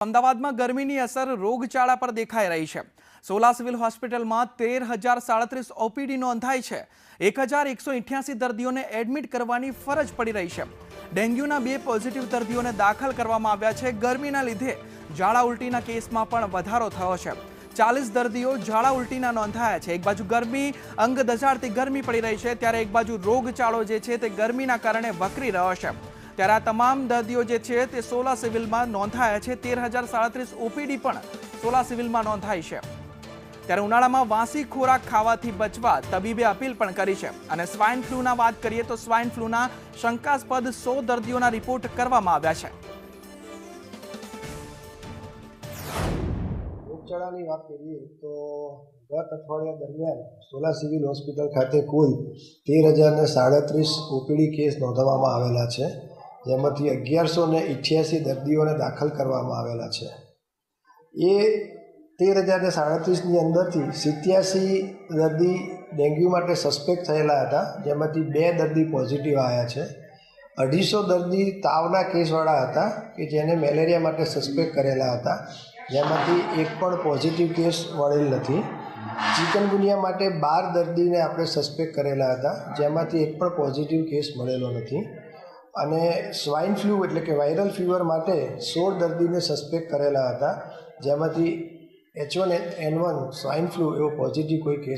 અમદાવાદમાં ગરમીની અસર રોગચાળા પર દેખાઈ રહી છે। સોલા સિવિલ હોસ્પિટલમાં 13,037 ઓપીડી નોંધાઈ છે। 1,188 દર્દીઓને એડમિટ કરવાની ફરજ પડી રહી છે। ડેન્ગ્યુના 2 પોઝિટિવ દર્દીઓને દાખલ કરવામાં આવ્યા છે। ગરમીના લીધે ઝાડા ઉલટીના કેસમાં પણ વધારો થયો છે। 40 દર્દીઓ ઝાડા ઉલટીના નોંધાયા છે। એક બાજુ ગરમી અંગ દઝાડતી ગરમી પડી રહી છે, ત્યારે એક બાજુ રોગચાળો જે છે તે ગરમીના કારણે વકરી રહ્યો છે। ત્યારે આ તમામ દર્દીઓ જે છે તે સોલા સિવિલમાં નોંધાયા છે। 13,037 ઓપીડી પણ સોલા સિવિલમાં નોંધાઈ છે। ત્યારે ઉનાળામાં વાસી ખોરાક ખાવાથી બચવા તબીબે અપીલ પણ કરી છે। અને સ્વાઇન ફ્લૂના વાત કરીએ તો સ્વાઇન ફ્લૂના શંકાસ્પદ 100 દર્દીઓના રિપોર્ટ કરવામાં આવ્યા છે। રોગચાળાની વાત કરીએ તો ગત અઠવાડિયા દરમિયાન સોલા સિવિલ હોસ્પિટલ ખાતે કુલ 13,037 ઓપીડી કેસ નોંધવામાં આવેલા છે, જેમાંથી 1,188 દર્દીઓને દાખલ કરવામાં આવેલા છે। એ 13,037ની અંદરથી 87 દર્દી ડેન્ગ્યુ માટે સસ્પેક્ટ થયેલા હતા, જેમાંથી 2 દર્દી પોઝિટિવ આવ્યા છે। 250 દર્દી તાવના કેસવાળા હતા કે જેને મેલેરિયા માટે સસ્પેક્ટ કરેલા હતા, જેમાંથી એક પણ પોઝિટિવ કેસ મળેલ નથી। ચિકનગુનિયા માટે 12 દર્દીને આપણે સસ્પેક્ટ કરેલા હતા, જેમાંથી એક પણ પોઝિટિવ કેસ મળેલો નથી। અને સ્વાઇન ફ્લૂ એટલે કે વાયરલ ફીવર માટે 16 દર્દીને સસ્પેક્ટ કરેલા હતા, જેમાંથી H1N1 સ્વાઇન ફ્લૂ એવો પોઝિટિવ કોઈ કેસ